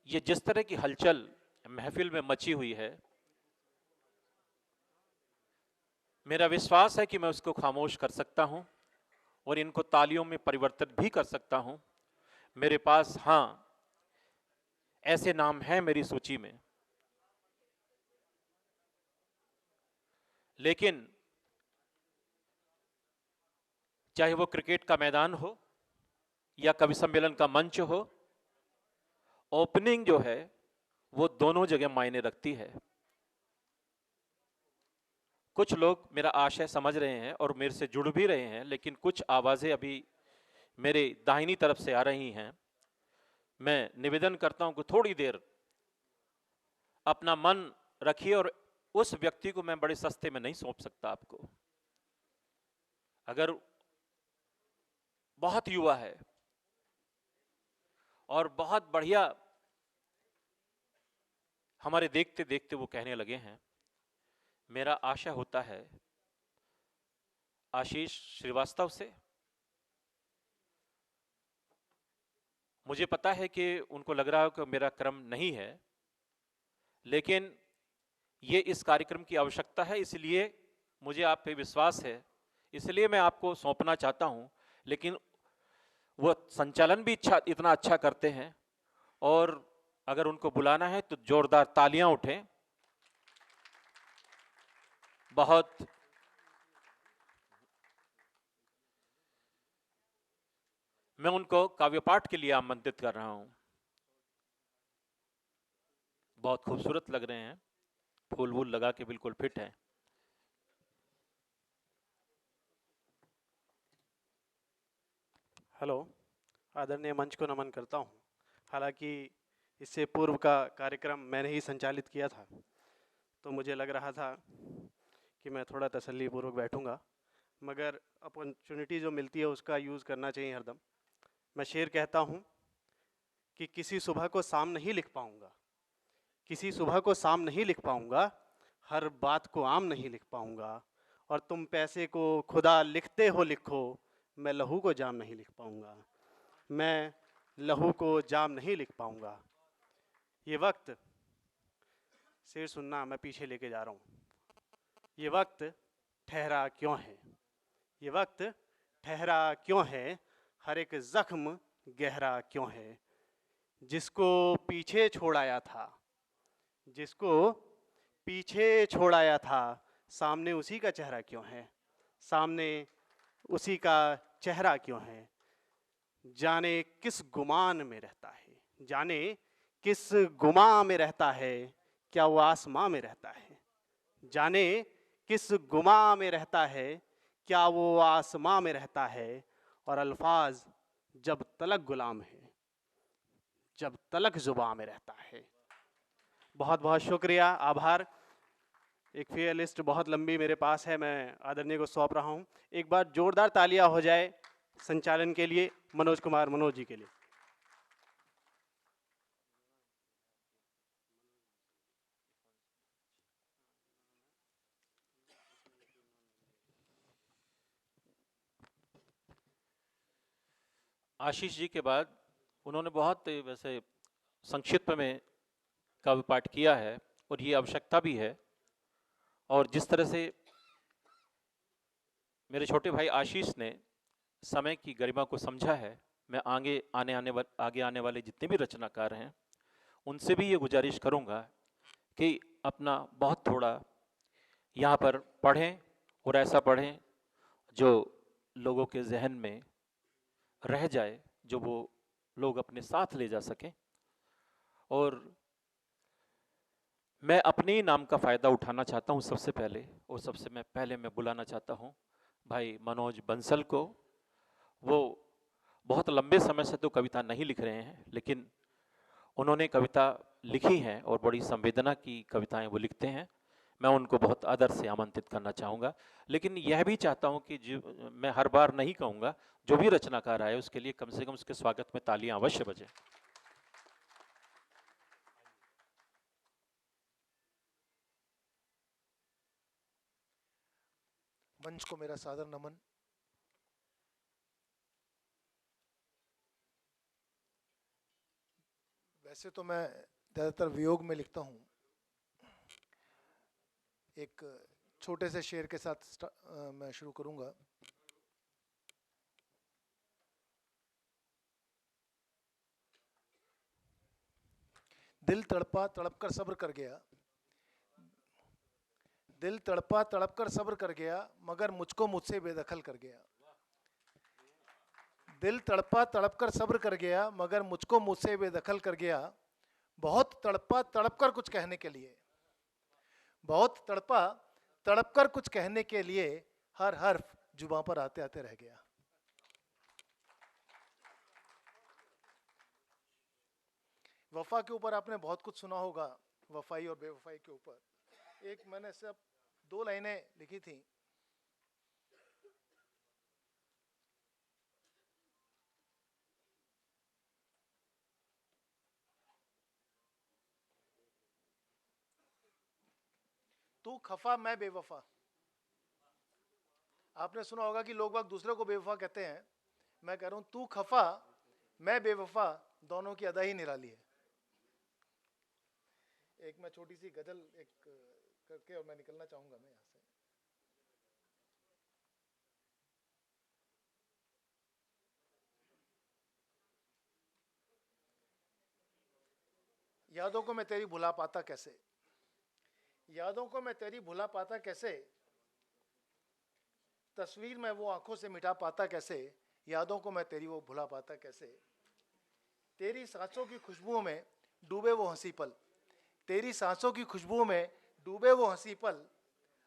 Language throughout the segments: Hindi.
ये जिस तरह की हलचल महफिल में मची हुई है, मेरा विश्वास है कि मैं उसको खामोश कर सकता हूं और इनको तालियों में परिवर्तित भी कर सकता हूं। मेरे पास हां ऐसे नाम हैं मेरी सूची में, लेकिन चाहे वो क्रिकेट का मैदान हो या कवि सम्मेलन का मंच हो, ओपनिंग जो है वो दोनों जगह मायने रखती है। कुछ लोग मेरा आशय समझ रहे हैं और मेरे से जुड़ भी रहे हैं, लेकिन कुछ आवाजें अभी मेरे दाहिनी तरफ से आ रही हैं। मैं निवेदन करता हूं कि थोड़ी देर अपना मन रखिए, और उस व्यक्ति को मैं बड़े सस्ते में नहीं सौंप सकता आपको। अगर बहुत युवा है और बहुत बढ़िया हमारे देखते देखते वो कहने लगे हैं, मेरा आशा होता है आशीष श्रीवास्तव से। मुझे पता है कि उनको लग रहा है कि मेरा क्रम नहीं है, लेकिन ये इस कार्यक्रम की आवश्यकता है, इसलिए मुझे आप पे विश्वास है, इसलिए मैं आपको सौंपना चाहता हूं। लेकिन वो संचालन भी इतना अच्छा करते हैं, और अगर उनको बुलाना है तो जोरदार तालियां उठें। बहुत मैं उनको काव्य पाठ के लिए आमंत्रित कर रहा हूं। बहुत खूबसूरत लग रहे हैं, फूल वूल लगा के बिल्कुल फिट हैं। हेलो, आदरणीय मंच को नमन करता हूँ। हालांकि इससे पूर्व का कार्यक्रम मैंने ही संचालित किया था, तो मुझे लग रहा था कि मैं थोड़ा तसल्लीपूर्वक बैठूंगा, मगर अपॉर्चुनिटी जो मिलती है उसका यूज़ करना चाहिए हरदम। मैं शेर कहता हूँ कि किसी सुबह को शाम नहीं लिख पाऊंगा, किसी सुबह को शाम नहीं लिख पाऊंगा, हर बात को आम नहीं लिख पाऊंगा, और तुम पैसे को खुदा लिखते हो लिखो, मैं लहू को जाम नहीं लिख पाऊंगा, मैं लहू को जाम नहीं लिख पाऊंगा। ये वक्त, शेर सुनना मैं पीछे लेके जा रहा हूँ। ये वक्त ठहरा क्यों है, ये वक्त ठहरा क्यों है, हर एक जख्म गहरा क्यों है, जिसको पीछे छोड़ाया था, जिसको पीछे छोड़ाया था, सामने उसी का चेहरा क्यों है, सामने उसी का चेहरा क्यों है। जाने किस गुमान में रहता है, जाने किस गुमा में रहता है, क्या वो आसमां में रहता है, जाने किस गुमा में रहता है, क्या वो आसमां में रहता है। और अल्फाज जब तलक गुलाम है, जब तलक जुबां में रहता है। बहुत बहुत शुक्रिया, आभार। एक फेयर लिस्ट बहुत लंबी मेरे पास है, मैं आदरणीय को सौंप रहा हूँ। एक बार जोरदार तालियां हो जाए संचालन के लिए, मनोज कुमार मनोज जी के लिए। आशीष जी के बाद उन्होंने बहुत वैसे संक्षिप्त में काव्य पाठ किया है, और ये आवश्यकता भी है। और जिस तरह से मेरे छोटे भाई आशीष ने समय की गरिमा को समझा है, मैं आगे आने वाले जितने भी रचनाकार हैं उनसे भी ये गुजारिश करूंगा कि अपना बहुत थोड़ा यहाँ पर पढ़ें, और ऐसा पढ़ें जो लोगों के जहन में रह जाए, जो वो लोग अपने साथ ले जा सकें। और मैं अपने ही नाम का फ़ायदा उठाना चाहता हूँ सबसे पहले, और सबसे मैं पहले मैं बुलाना चाहता हूँ भाई मनोज बंसल को। वो बहुत लंबे समय से तो कविता नहीं लिख रहे हैं, लेकिन उन्होंने कविता लिखी हैं और बड़ी संवेदना की कविताएं वो लिखते हैं। मैं उनको बहुत आदर से आमंत्रित करना चाहूँगा, लेकिन यह भी चाहता हूँ कि जो मैं हर बार नहीं कहूँगा, जो भी रचनाकार आए उसके लिए कम से कम उसके स्वागत में तालियां अवश्य बजें। मंच को मेरा सादर नमन। ऐसे तो मैं ज़्यादातर वियोग में लिखता हूँ। एक छोटे से शेर के साथ मैं शुरू करूँगा। दिल तड़पा तड़प कर सब्र कर गया, दिल तड़पा तड़प कर सब्र कर गया, मगर मुझको मुझसे बेदखल कर गया। दिल तड़पा तड़प कर सब्र कर गया, मगर मुझको मुझसे बेदखल कर गया। बहुत तड़पा तड़प कर कुछ कहने के लिए, बहुत तड़पा तड़प कर कुछ कहने के लिए, हर हर्फ जुबां पर आते आते रह गया। वफा के ऊपर आपने बहुत कुछ सुना होगा, वफाई और बेवफाई के ऊपर। एक मैंने सिर्फ 2 लाइनें लिखी थी। तू खफा मैं बेवफा। आपने सुना होगा कि लोग बाग दूसरे को बेवफा कहते हैं, मैं कह रहा हूं तू खफा मैं बेवफा, दोनों की अदा ही निराली है। एक मैं छोटी सी गजल एक करके और मैं निकलना चाहूंगा मैं यहां से। यादों को मैं तेरी भुला पाता कैसे, यादों को मैं तेरी भुला पाता कैसे, तस्वीर में वो आंखों से मिटा पाता कैसे, यादों को मैं तेरी वो भुला पाता कैसे। तेरी सांसों की खुशबुओं में डूबे वो हंसी पल, तेरी सांसों की खुशबुओं में डूबे वो हंसी पल,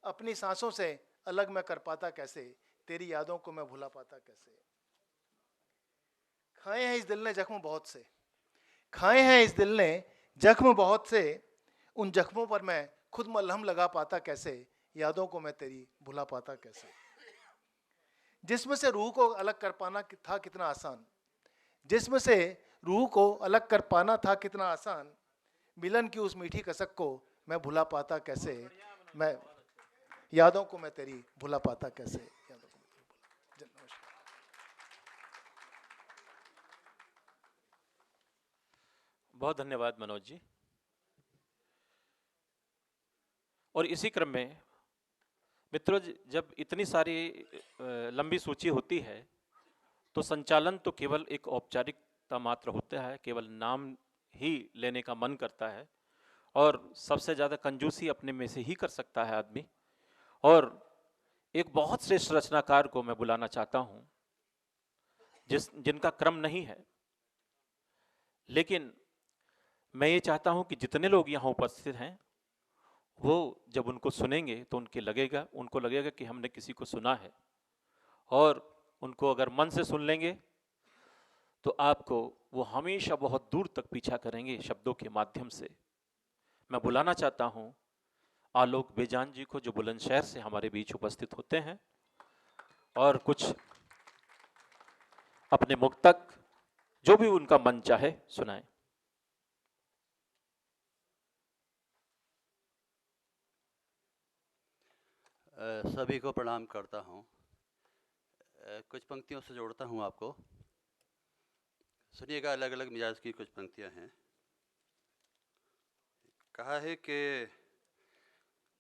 अपनी सांसों से अलग मैं कर पाता कैसे, तेरी यादों को मैं भुला पाता कैसे। खाए हैं इस दिल ने जख्म बहुत से, खाए हैं इस दिल ने जख्म बहुत से, उन जख्मों पर मैं खुद मलहम लगा पाता कैसे, यादों को मैं तेरी भुला पाता कैसे। जिस्म से रूह को अलग कर पाना था कितना आसान, जिस्म से रूह को अलग कर पाना था कितना आसान, मिलन की उस मीठी कसक को मैं भुला पाता कैसे, मैं यादों को मैं तेरी भुला पाता कैसे, यादों को मैं तेरी भुला। नमस्कार। बहुत धन्यवाद मनोज जी। और इसी क्रम में मित्रों, जब इतनी सारी लंबी सूची होती है तो संचालन तो केवल एक औपचारिकता मात्र होता है, केवल नाम ही लेने का मन करता है और सबसे ज़्यादा कंजूसी अपने में से ही कर सकता है आदमी। और एक बहुत श्रेष्ठ रचनाकार को मैं बुलाना चाहता हूँ जिनका क्रम नहीं है, लेकिन मैं ये चाहता हूँ कि जितने लोग यहाँ उपस्थित हैं वो जब उनको सुनेंगे तो उनको लगेगा कि हमने किसी को सुना है, और उनको अगर मन से सुन लेंगे तो आपको वो हमेशा बहुत दूर तक पीछा करेंगे शब्दों के माध्यम से। मैं बुलाना चाहता हूँ आलोक बेजान जी को, जो बुलंदशहर से हमारे बीच उपस्थित होते हैं और कुछ अपने मुक्तक जो भी उनका मन चाहे सुनाएं। सभी को प्रणाम करता हूँ। कुछ पंक्तियों से जोड़ता हूँ आपको, सुनिएगा। अलग अलग मिजाज की कुछ पंक्तियाँ हैं। कहा है कि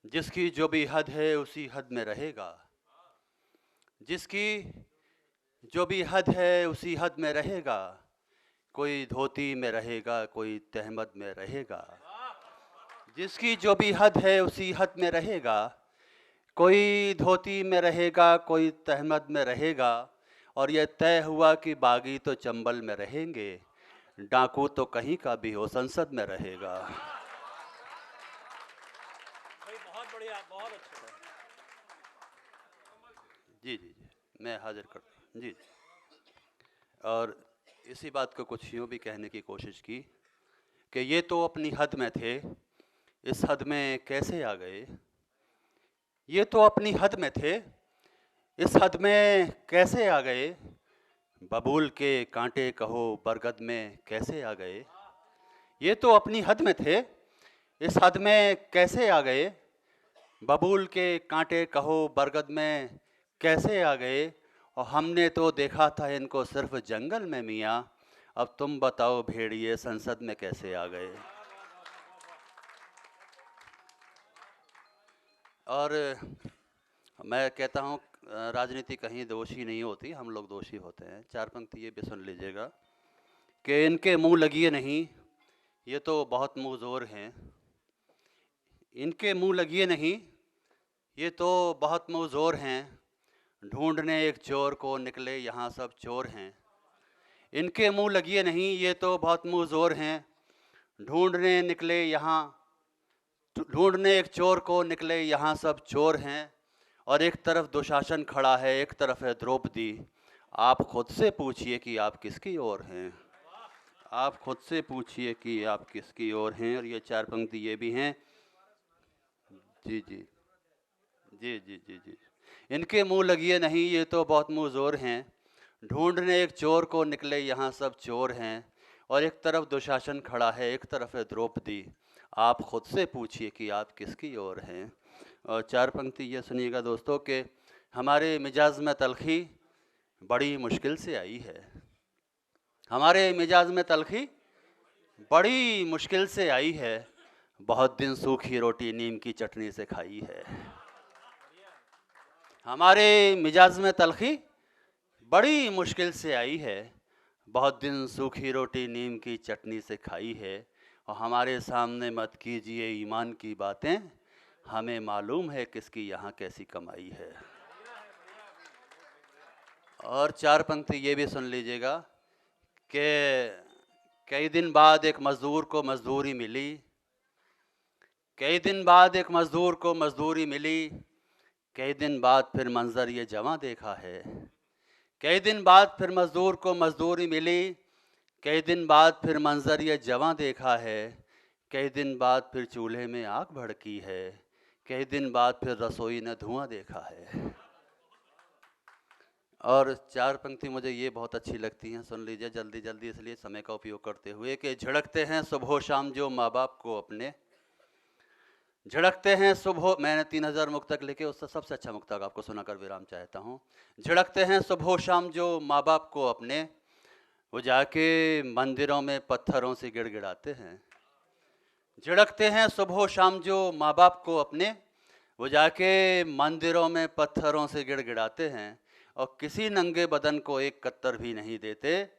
जिसकी जो भी हद है उसी हद में रहेगा, जिसकी जो भी हद है उसी हद में रहेगा, कोई धोती में रहेगा कोई तहमद में रहेगा। जिसकी जो भी हद है उसी हद में रहेगा, कोई धोती में रहेगा कोई तहमद में रहेगा, और यह तय हुआ कि बागी तो चंबल में रहेंगे, डाकू तो कहीं का भी हो संसद में रहेगा। बहुत बढ़िया, बहुत अच्छा। जी जी जी, मैं हाजिर करता हूँ जी। और इसी बात को कुछ यूँ भी कहने की कोशिश की कि ये तो अपनी हद में थे, इस हद में कैसे आ गए। ये तो अपनी हद में थे, इस हद में कैसे आ गए, बबूल के कांटे कहो बरगद में कैसे आ गए। ये तो अपनी हद में थे, इस हद में कैसे आ गए, बबूल के कांटे कहो बरगद में कैसे आ गए। और हमने तो देखा था इनको सिर्फ जंगल में मियाँ, अब तुम बताओ भेड़िए संसद में कैसे आ गए। और मैं कहता हूँ राजनीति कहीं दोषी नहीं होती, हम लोग दोषी होते हैं। 4 पंक्ति ये भी सुन लीजिएगा कि इनके मुंह लगिए नहीं, ये तो बहुत मुँह ज़ोर हैं। इनके मुंह लगिए नहीं, ये तो बहुत मुँह ज़ोर हैं। ढूंढने एक चोर को निकले यहाँ सब चोर हैं। इनके मुंह लगिए नहीं, ये तो बहुत मुँह ज़ोर हैं। ढूंढने एक चोर को निकले यहाँ सब चोर हैं। और एक तरफ दुशासन खड़ा है, एक तरफ है द्रौपदी। आप खुद से पूछिए कि आप किसकी ओर हैं। आप खुद से पूछिए कि आप किसकी ओर हैं। और ये 4 पंक्ति ये भी हैं। जी जी जी जी जी जी। इनके मुंह लगिए नहीं, ये तो बहुत मुँह ज़ोर हैं। ढूंढने एक चोर को निकले यहाँ सब चोर हैं। और एक तरफ दुशासन खड़ा है, एक तरफ है द्रौपदी। आप खुद से पूछिए कि आप किसकी ओर हैं। और 4 पंक्ति ये सुनिएगा दोस्तों कि हमारे मिजाज में तलखी बड़ी मुश्किल से आई है। हमारे मिजाज में तलखी बड़ी मुश्किल से आई है। बहुत दिन सूखी रोटी नीम की चटनी से खाई है। हमारे मिजाज में तलखी बड़ी मुश्किल से आई है। बहुत दिन सूखी रोटी नीम की चटनी से खाई है। और हमारे सामने मत कीजिए ईमान की बातें, हमें मालूम है किसकी यहाँ कैसी कमाई है। और 4 पंक्ति ये भी सुन लीजिएगा कि कई दिन बाद एक मज़दूर को मजदूरी मिली। कई दिन बाद एक मज़दूर को मजदूरी मिली। कई दिन बाद फिर मंजर ये जवां देखा है। कई दिन बाद फिर मज़दूर को मजदूरी मिली। कई दिन बाद फिर मंजर ये जवां देखा है। कई दिन बाद फिर चूल्हे में आग भड़की है। कई दिन बाद फिर रसोई ने धुआं देखा है। और 4 पंक्ति मुझे ये बहुत अच्छी लगती हैं, सुन लीजिए जल्दी जल्दी इसलिए समय का उपयोग करते हुए कि झड़कते हैं सुबह शाम जो माँ बाप को अपने। झड़कते हैं सुबह, मैंने 3000 मुक्तक लिखे, उससे सबसे अच्छा मुक्तक आपको सुनाकर विराम चाहता हूँ। झड़कते हैं सुबह शाम जो माँ बाप को अपने, वो जाके मंदिरों में पत्थरों से गिड़गिड़ाते हैं। झड़कते हैं सुबह शाम जो माँ बाप को अपने, वो जाके मंदिरों में पत्थरों से गिड़गिड़ाते हैं। और किसी नंगे बदन को एक कत्तर भी नहीं देते।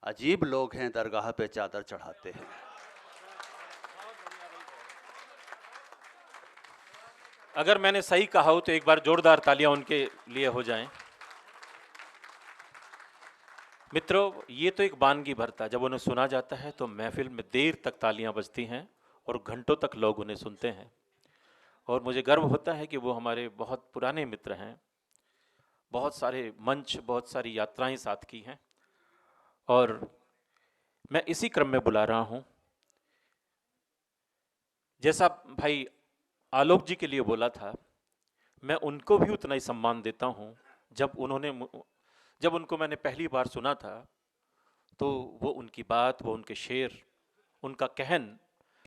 अजीब लोग हैं दरगाह पे चादर चढ़ाते हैं। अगर मैंने सही कहा हो तो एक बार जोरदार तालियां उनके लिए हो जाएं। मित्रों, ये तो एक बानगी भरता, जब उन्हें सुना जाता है तो महफिल में देर तक तालियां बजती हैं और घंटों तक लोग उन्हें सुनते हैं। और मुझे गर्व होता है कि वो हमारे बहुत पुराने मित्र हैं। बहुत सारे मंच, बहुत सारी यात्राएं साथ की हैं। और मैं इसी क्रम में बुला रहा हूं, जैसा भाई आलोक जी के लिए बोला था, मैं उनको भी उतना ही सम्मान देता हूं। जब उनको मैंने पहली बार सुना था तो वो उनकी बात, वो उनके शेर, उनका कहन